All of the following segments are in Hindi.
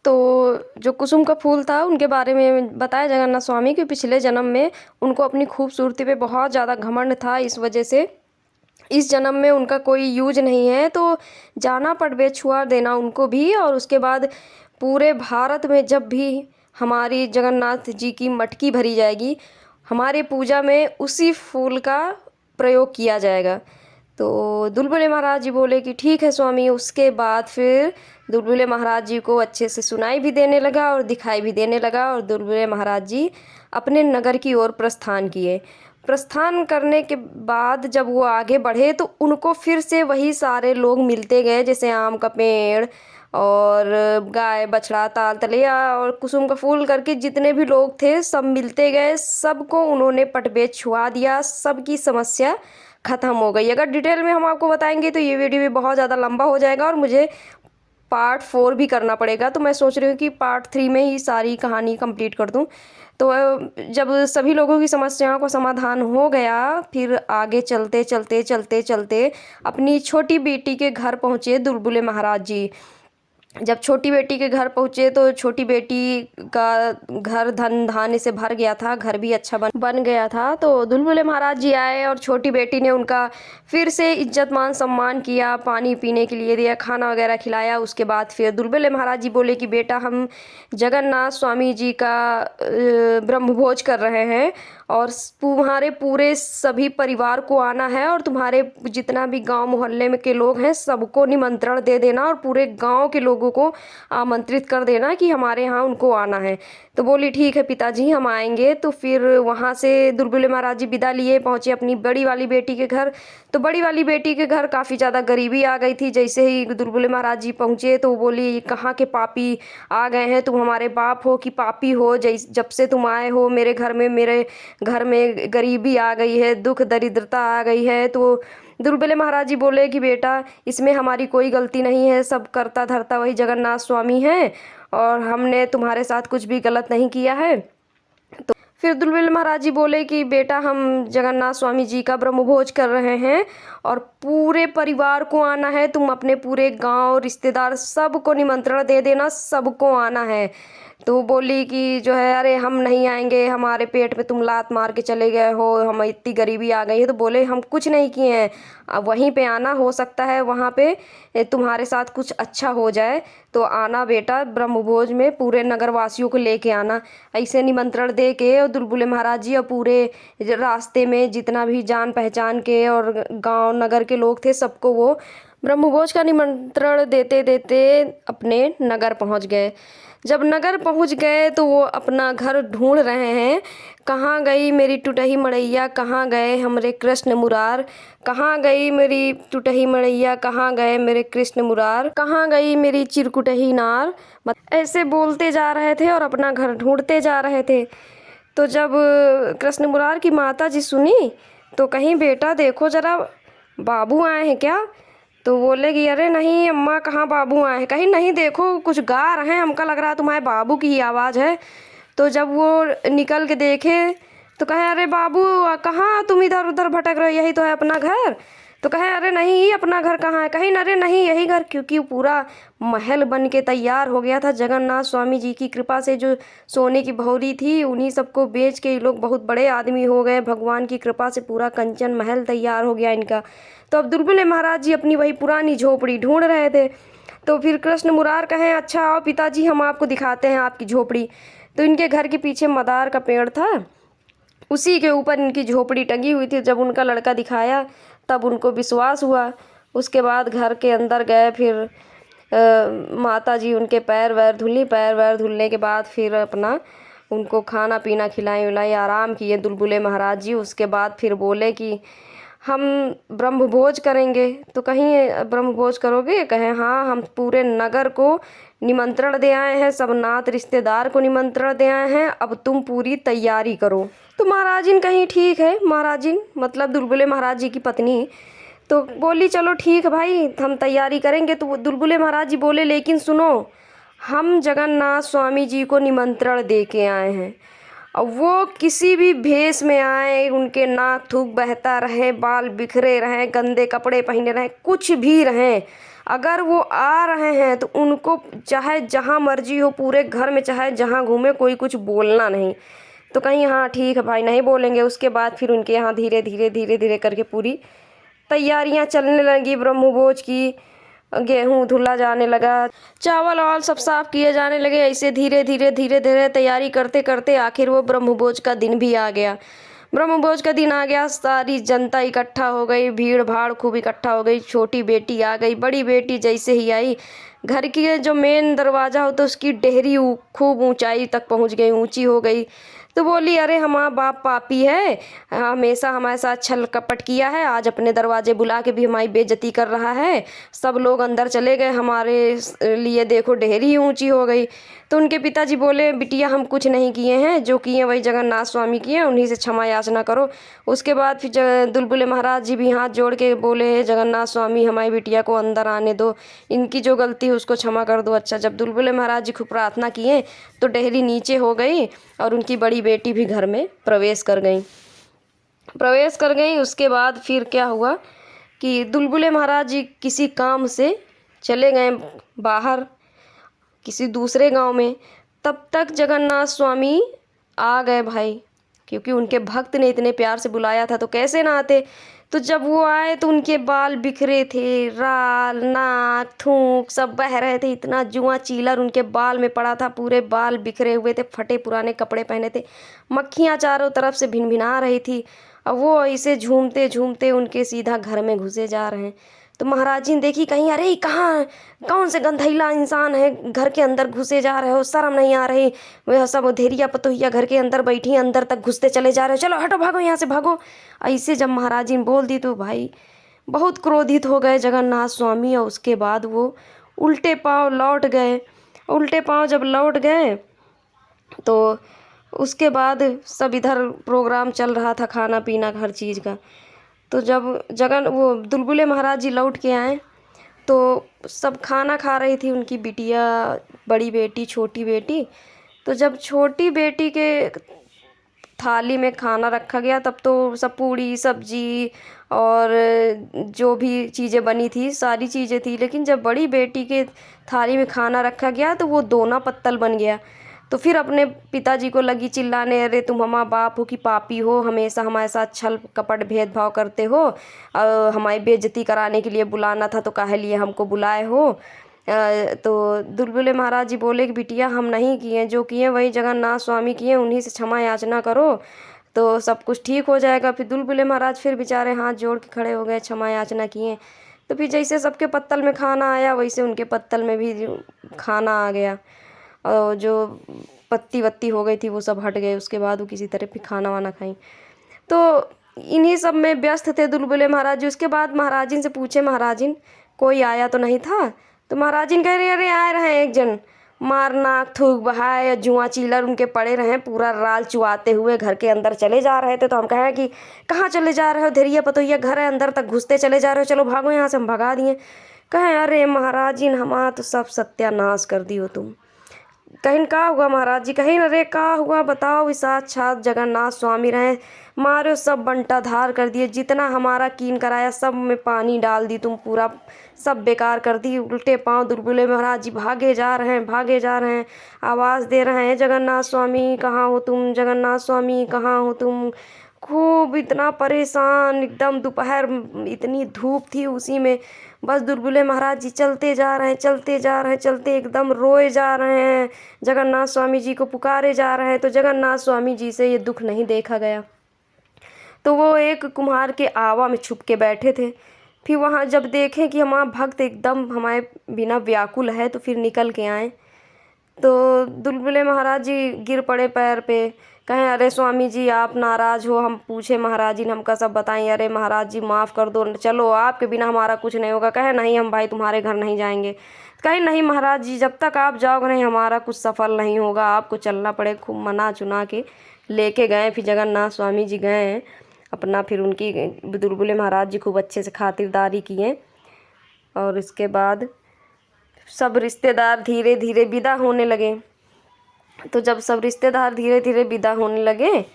तो जो कुसुम का फूल था उनके बारे में बताया जगन्नाथ स्वामी कि पिछले जन्म में उनको अपनी खूबसूरती पे बहुत ज़्यादा घमंड था, इस वजह से इस जन्म में उनका कोई यूज नहीं है, तो जाना पड़बे छुआ देना उनको भी। और उसके बाद पूरे भारत में जब भी हमारी जगन्नाथ जी की मटकी भरी जाएगी, हमारे पूजा में उसी फूल का प्रयोग किया जाएगा। तो दुलबुले महाराज जी बोले कि ठीक है स्वामी। उसके बाद फिर दुलबुले महाराज जी को अच्छे से सुनाई भी देने लगा और दिखाई भी देने लगा, और दुलबुले महाराज जी अपने नगर की ओर प्रस्थान किए। प्रस्थान करने के बाद जब वो आगे बढ़े तो उनको फिर से वही सारे लोग मिलते गए, जैसे आम का पेड़ और गाय बछड़ा ताल तलैया और कुसुम का फूल करके जितने भी लोग थे सब मिलते गए। सबको उन्होंने पटबेद छुआ दिया, सबकी समस्या ख़त्म हो गई। अगर डिटेल में हम आपको बताएंगे तो ये वीडियो भी बहुत ज़्यादा लंबा हो जाएगा और मुझे पार्ट 4 भी करना पड़ेगा, तो मैं सोच रही हूँ कि पार्ट 3 में ही सारी कहानी कंप्लीट कर दूँ। तो जब सभी लोगों की समस्याओं का समाधान हो गया, फिर आगे चलते चलते चलते चलते अपनी छोटी बेटी के घर पहुँचे दुलबुले महाराज जी। जब छोटी बेटी के घर पहुँचे तो छोटी बेटी का घर धन धान्य से भर गया था, घर भी अच्छा बन गया था। तो दुलबुले महाराज जी आए और छोटी बेटी ने उनका फिर से इज्जत मान सम्मान किया, पानी पीने के लिए दिया, खाना वगैरह खिलाया। उसके बाद फिर दुलबुले महाराज जी बोले कि बेटा हम जगन्नाथ स्वामी जी का ब्रह्मभोज कर रहे हैं और तुम्हारे पूरे सभी परिवार को आना है, और तुम्हारे जितना भी गांव मोहल्ले में के लोग हैं सबको निमंत्रण दे देना और पूरे गांव के लोगों को आमंत्रित कर देना कि हमारे यहाँ उनको आना है। तो बोली ठीक है पिताजी हम आएंगे। तो फिर वहाँ से दुलबुले महाराज जी विदा लिए पहुँचे अपनी बड़ी वाली बेटी के घर। तो बड़ी वाली बेटी के घर काफ़ी ज़्यादा गरीबी आ गई थी। जैसे ही दुलबुले महाराज जी पहुँचे तो बोली कहाँ के पापी आ गए हैं, तुम हमारे बाप हो कि पापी हो? जब से तुम आए हो मेरे घर में गरीबी आ गई है, दुख दरिद्रता आ गई है। तो दुलबुले महाराज जी बोले कि बेटा इसमें हमारी कोई गलती नहीं है, सब करता धरता वही जगन्नाथ स्वामी हैं और हमने तुम्हारे साथ कुछ भी गलत नहीं किया है। तो फिर दुलबुले महाराज जी बोले कि बेटा हम जगन्नाथ स्वामी जी का ब्रह्मभोज कर रहे हैं और पूरे परिवार को आना है, तुम अपने पूरे गांव रिश्तेदार सबको निमंत्रण दे देना, सबको आना है। तो बोली कि जो है अरे हम नहीं आएंगे, हमारे पेट में तुम लात मार के चले गए हो, हम इतनी गरीबी आ गई है। तो बोले हम कुछ नहीं किए हैं, अब वहीं पे आना, हो सकता है वहाँ पे तुम्हारे साथ कुछ अच्छा हो जाए, तो आना बेटा ब्रह्मभोज में पूरे नगरवासियों को लेके आना। ऐसे निमंत्रण दे के और दुलबुले महाराज जी और पूरे रास्ते में जितना भी जान पहचान के और गांव नगर के लोग थे सबको वो ब्रह्मभोज का निमंत्रण देते देते अपने नगर पहुंच गए। जब नगर पहुंच गए तो वो अपना घर ढूंढ रहे हैं, कहाँ गई मेरी टूटही मड़ैया, कहाँ गए हमरे कृष्ण मुरार, कहाँ गई मेरी टूटही मड़ैया, कहाँ गए मेरे कृष्ण मुरार, कहाँ गई मेरी चिरकुटही नार। ऐसे बोलते जा रहे थे और अपना घर ढूंढते जा रहे थे। तो जब कृष्ण मुरार की माता जी सुनी तो कहीं बेटा देखो जरा बाबू आए हैं क्या? तो बोले कि अरे नहीं अम्मा कहाँ बाबू आए हैं, कहीं नहीं देखो कुछ गा रहे हैं, हमका लग रहा है तुम्हारे बाबू की ही आवाज़ है। तो जब वो निकल के देखे तो कहे अरे बाबू कहाँ तुम इधर उधर भटक रहे हो, यही तो है अपना घर। तो कहे अरे नहीं अपना घर कहाँ है, कहीं अरे नहीं यही घर, क्योंकि पूरा महल बन के तैयार हो गया था। जगन्नाथ स्वामी जी की कृपा से जो सोने की भौरी थी उन्हीं सबको बेच के ये लोग बहुत बड़े आदमी हो गए, भगवान की कृपा से पूरा कंचन महल तैयार हो गया इनका। तो अब दुलबुले महाराज जी अपनी वही पुरानी झोपड़ी ढूंढ रहे थे। तो फिर कृष्ण मुरार कहें अच्छा आओ पिताजी हम आपको दिखाते हैं आपकी झोपड़ी। तो इनके घर के पीछे मदार का पेड़ था, उसी के ऊपर इनकी झोपड़ी टंगी हुई थी। जब उनका लड़का दिखाया तब उनको विश्वास हुआ। उसके बाद घर के अंदर गए, फिर माता जी उनके पैर वैर धुली, पैर वैर धुलने के बाद फिर अपना उनको खाना पीना खिलाई विलाई आराम किए दुलबुले महाराज जी। उसके बाद फिर बोले कि हम ब्रह्मभोज करेंगे। तो कहीं ब्रह्मभोज करोगे? कहें हाँ हम पूरे नगर को निमंत्रण दे आए हैं, सब नात रिश्तेदार को निमंत्रण दे आए हैं, अब तुम पूरी तैयारी करो। तो महाराजिन कहीं ठीक है, महाराजिन मतलब दुलबुले महाराज जी की पत्नी तो बोली चलो ठीक है भाई हम तैयारी करेंगे। तो दुलबुले महाराज जी बोले लेकिन सुनो हम जगन्नाथ स्वामी जी को निमंत्रण दे के आए हैं, अब वो किसी भी भेष में आए, उनके नाक थूक बहता रहे, बाल बिखरे रहें, गंदे कपड़े पहने रहें, कुछ भी रहें, अगर वो आ रहे हैं तो उनको चाहे जहाँ मर्जी हो पूरे घर में, चाहे जहाँ घूमे, कोई कुछ बोलना नहीं। तो कहीं हाँ ठीक है भाई, नहीं बोलेंगे। उसके बाद फिर उनके यहाँ धीरे धीरे धीरे धीरे करके पूरी तैयारियां चलने लगी ब्रह्मभोज की। गेहूँ धुला जाने लगा, चावल वावल सब साफ किए जाने लगे। ऐसे धीरे धीरे धीरे धीरे तैयारी करते करते आखिर वो ब्रह्मभोज का दिन भी आ गया। ब्रह्मभोज का दिन आ गया, सारी जनता इकट्ठा हो गई, भीड़ भाड़ खूब इकट्ठा हो गई। छोटी बेटी आ गई, बड़ी बेटी जैसे ही आई, घर की जो मेन दरवाज़ा हो तो उसकी डेहरी खूब ऊंचाई तक पहुंच गई, ऊंची हो गई। तो बोली, अरे हमारा बाप पापी है, हमेशा हमारे साथ छल कपट किया है, आज अपने दरवाजे बुला के भी हमारी बेइज्जती कर रहा है। सब लोग अंदर चले गए, हमारे लिए देखो डेहरी ऊंची हो गई। तो उनके पिताजी बोले, बिटिया हम कुछ नहीं किए हैं, जो किए वही जगन्नाथ स्वामी किए, उन्हीं से क्षमा याचना करो। उसके बाद फिर दुलबुले महाराज जी भी हाथ जोड़ के बोले, जगन्नाथ स्वामी हमारी बिटिया को अंदर आने दो, इनकी जो गलती है उसको क्षमा कर दो। अच्छा, जब दुलबुले महाराज जी खूब प्रार्थना किए तो डेहरी नीचे हो गई और उनकी बड़ी बेटी भी घर में प्रवेश कर गई। उसके बाद फिर क्या हुआ कि दुलबुले महाराज जी किसी काम से चले गए बाहर किसी दूसरे गांव में। तब तक जगन्नाथ स्वामी आ गए भाई, क्योंकि उनके भक्त ने इतने प्यार से बुलाया था तो कैसे ना आते। तो जब वो आए तो उनके बाल बिखरे थे, राल नाक थूक सब बह रहे थे, इतना जुआ चीलर उनके बाल में पड़ा था, पूरे बाल बिखरे हुए थे, फटे पुराने कपड़े पहने थे, मक्खियाँ चारों तरफ से भिनभिना रही थी। अब वो ऐसे झूमते झूमते उनके सीधा घर में घुसे जा रहे हैं। तो महाराज जी ने देखी, कहीं अरे कहाँ कौन से गंधैला इंसान है, घर के अंदर घुसे जा रहे हो, शर्म नहीं आ रही। वह सब धेरिया पतोहिया घर के अंदर बैठी, अंदर तक घुसते चले जा रहे हो, चलो हटो भागो यहाँ से भागो। ऐसे जब महाराज जी ने बोल दी तो भाई बहुत क्रोधित हो गए जगन्नाथ स्वामी। और उसके बाद वो उल्टे पाँव लौट गए। उल्टे पाँव जब लौट गए तो उसके बाद सब इधर प्रोग्राम चल रहा था, खाना पीना हर चीज़ का। तो जब वो दुलबुले महाराज जी लौट के आए तो सब खाना खा रही थी, उनकी बिटिया, बड़ी बेटी, छोटी बेटी। तो जब छोटी बेटी के थाली में खाना रखा गया तब तो सब पूड़ी सब्जी और जो भी चीज़ें बनी थी सारी चीज़ें थी, लेकिन जब बड़ी बेटी के थाली में खाना रखा गया तो वो दोना पत्तल बन गया। तो फिर अपने पिताजी को लगी चिल्लाने, अरे तुम हमारा बाप हो कि पापी हो, हमेशा हमारे साथ छल कपट भेदभाव करते हो, हमारी बेइज्जती कराने के लिए बुलाना था तो काहे लिए हमको बुलाए हो। तो दुलबुले महाराज जी बोले कि बिटिया हम नहीं किए, जो किए वही जगन्नाथ स्वामी किए, उन्हीं से क्षमा याचना करो तो सब कुछ ठीक हो जाएगा। फिर दुलबुले महाराज फिर बेचारे हाथ जोड़ के खड़े हो गए, क्षमा याचना किए। तो फिर जैसे सबके पत्तल में खाना आया वैसे उनके पत्तल में भी खाना आ गया, और जो पत्ती वत्ती हो गई थी वो सब हट गए। उसके बाद वो किसी तरह फिर खाना वाना खाई। तो इन्हीं सब में व्यस्त थे दुलबुले महाराज जी। उसके बाद महाराजिन से पूछे, महाराजिन कोई आया तो नहीं था? तो महाराजिन कह रहे, अरे आए रहे एक जन, मार नाक थूक बहाए, जुआ चीलर उनके पड़े रहे, पूरा राल चुआते हुए घर के अंदर चले जा रहे थे। तो हम कहें कि कहाँ चले जा रहे हो, धेरिया पतोहिया घर है, अंदर तक घुसते चले जा रहे हो, चलो भागो यहाँ से। हम भगा दिए। कहें, अरे महाराजिन हमारा तो सब सत्यानाश कर दियो तुम। कहीं का हुआ महाराज जी? कहीं अरे का हुआ बताओ, इस साक्षात जगन्नाथ स्वामी रहे, मारे सब बंटा धार कर दिए, जितना हमारा कीन कराया सब में पानी डाल दी तुम, पूरा सब बेकार कर दी। उल्टे पांव दुलबुले महाराज जी भागे जा रहे हैं, आवाज़ दे रहे हैं, जगन्नाथ स्वामी कहाँ हो तुम, जगन्नाथ स्वामी कहाँ हो तुम। खूब इतना परेशान, एकदम दोपहर इतनी धूप थी, उसी में बस दुलबुले महाराज जी चलते चलते एकदम रोए जा रहे हैं, जगन्नाथ स्वामी जी को पुकारे जा रहे हैं। तो जगन्नाथ स्वामी जी से ये दुख नहीं देखा गया, तो वो एक कुम्हार के आवा में छुप के बैठे थे। फिर वहाँ जब देखें कि हमारा भक्त एकदम हमारे बिना व्याकुल है तो फिर निकल के आए। तो दुलबुले महाराज जी गिर पड़े पैर पे, कहें, अरे स्वामी जी आप नाराज़ हो? हम पूछे महाराज जी ने हमका सब बताएं। अरे महाराज जी माफ़ कर दो, चलो आपके बिना हमारा कुछ नहीं होगा। कहे, नहीं हम भाई तुम्हारे घर नहीं जाएंगे। कहे, नहीं महाराज जी जब तक आप जाओगे नहीं हमारा कुछ सफल नहीं होगा, आपको चलना पड़े। खूब मना चुना के लेके गए। फिर जगन्नाथ स्वामी जी गए अपना, फिर उनकी दुलबुले महाराज जी खूब अच्छे से खातिरदारी किए। और इसके बाद सब रिश्तेदार धीरे धीरे विदा होने लगे। तो जब सब रिश्तेदार धीरे धीरे विदा होने लगे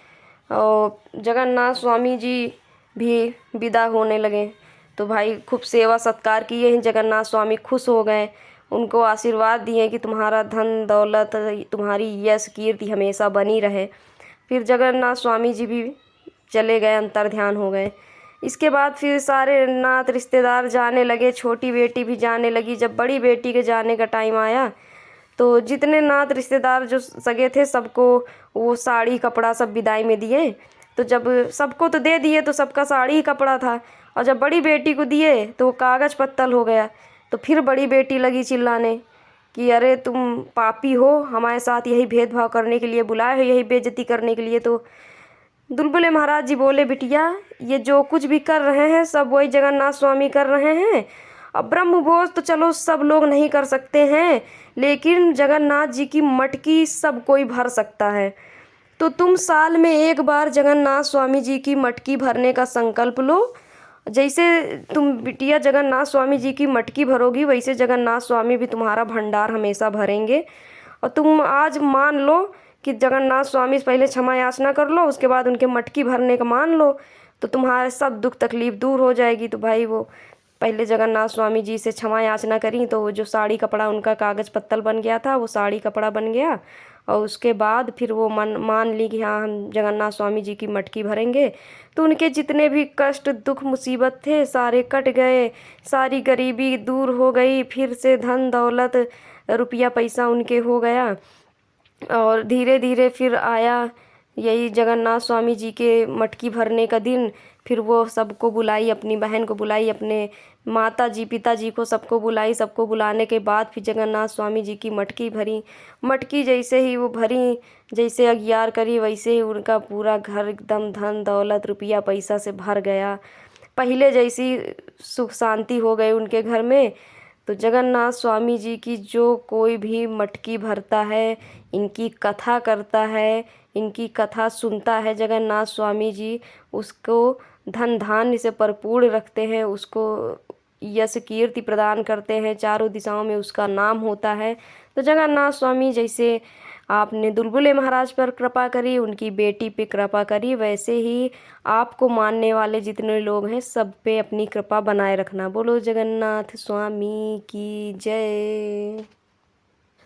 और जगन्नाथ स्वामी जी भी विदा होने लगे, तो भाई खूब सेवा सत्कार किए हैं। जगन्नाथ स्वामी खुश हो गए, उनको आशीर्वाद दिए कि तुम्हारा धन दौलत, तुम्हारी यश कीर्ति हमेशा बनी रहे। फिर जगन्नाथ स्वामी जी भी चले गए, अंतर ध्यान हो गए। इसके बाद फिर सारे नात रिश्तेदार जाने लगे, छोटी बेटी भी जाने लगी। जब बड़ी बेटी के जाने का टाइम आया तो जितने नात रिश्तेदार जो सगे थे सबको वो साड़ी कपड़ा सब विदाई में दिए। तो जब सबको तो दे दिए तो सबका साड़ी ही कपड़ा था, और जब बड़ी बेटी को दिए तो वो कागज़ पत्तल हो गया। तो फिर बड़ी बेटी लगी चिल्लाने कि अरे तुम पापी हो, हमारे साथ यही भेदभाव करने के लिए बुलाए हो, यही बेइज्जती करने के लिए। तो दुलबुले महाराज जी बोले, बिटिया ये जो कुछ भी कर रहे हैं सब वही जगन्नाथ स्वामी कर रहे हैं। अब ब्रह्म भोज तो चलो सब लोग नहीं कर सकते हैं, लेकिन जगन्नाथ जी की मटकी सब कोई भर सकता है। तो तुम साल में एक बार जगन्नाथ स्वामी जी की मटकी भरने का संकल्प लो। जैसे तुम बिटिया जगन्नाथ स्वामी जी की मटकी भरोगी, वैसे जगन्नाथ स्वामी भी तुम्हारा भंडार हमेशा भरेंगे। और तुम आज मान लो कि जगन्नाथ स्वामी से पहले क्षमा याचना कर लो, उसके बाद उनके मटकी भरने का मान लो, तो तुम्हारे सब दुख तकलीफ दूर हो जाएगी। तो भाई वो पहले जगन्नाथ स्वामी जी से क्षमा याचना करी, तो वो जो साड़ी कपड़ा उनका कागज़ पत्तल बन गया था वो साड़ी कपड़ा बन गया। और उसके बाद फिर वो मान ली कि हाँ हम जगन्नाथ स्वामी जी की मटकी भरेंगे। तो उनके जितने भी कष्ट दुख मुसीबत थे सारे कट गए, सारी गरीबी दूर हो गई, फिर से धन दौलत रुपया पैसा उनके हो गया। और धीरे धीरे फिर आया यही जगन्नाथ स्वामी जी के मटकी भरने का दिन। फिर वो सबको बुलाई, अपनी बहन को बुलाई, अपने माता जी पिताजी को सबको बुलाई। सबको बुलाने के बाद फिर जगन्नाथ स्वामी जी की मटकी भरी। मटकी जैसे ही वो भरी, जैसे अगियार करी, वैसे ही उनका पूरा घर एकदम धन दौलत रुपया पैसा से भर गया। पहले जैसी सुख शांति हो गई उनके घर में। तो जगन्नाथ स्वामी जी की जो कोई भी मटकी भरता है, इनकी कथा करता है, इनकी कथा सुनता है जगन्नाथ स्वामी जी, उसको धन धान्य से भरपूर रखते हैं, उसको यश कीर्ति प्रदान करते हैं, चारों दिशाओं में उसका नाम होता है। तो जगन्नाथ स्वामी जैसे आपने दुलबुले महाराज पर कृपा करी, उनकी बेटी पे कृपा करी, वैसे ही आपको मानने वाले जितने लोग हैं सब पे अपनी कृपा बनाए रखना। बोलो जगन्नाथ स्वामी की जय।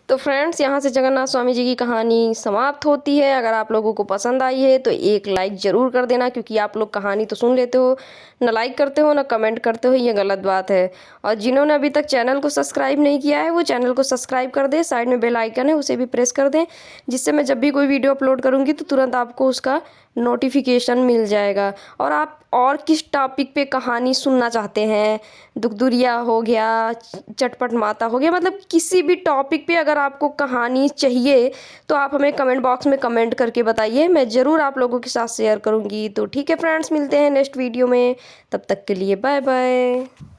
तो फ्रेंड्स यहाँ से जगन्नाथ स्वामी जी की कहानी समाप्त होती है। अगर आप लोगों को पसंद आई है तो एक लाइक ज़रूर कर देना, क्योंकि आप लोग कहानी तो सुन लेते हो, ना लाइक करते हो ना कमेंट करते हो, ये गलत बात है। और जिन्होंने अभी तक चैनल को सब्सक्राइब नहीं किया है वो चैनल को सब्सक्राइब कर दें, साइड में बेल आइकन है उसे भी प्रेस कर दें, जिससे मैं जब भी कोई वीडियो अपलोड करूँगी तो तुरंत आपको उसका नोटिफिकेशन मिल जाएगा। और आप और किस टॉपिक पे कहानी सुनना चाहते हैं, दुखदुरिया हो गया, चटपट माता हो गया, मतलब किसी भी टॉपिक पे अगर आपको कहानी चाहिए तो आप हमें कमेंट बॉक्स में कमेंट करके बताइए, मैं ज़रूर आप लोगों के साथ शेयर करूँगी। तो ठीक है फ्रेंड्स, मिलते हैं नेक्स्ट वीडियो में, तब तक के लिए बाय बाय।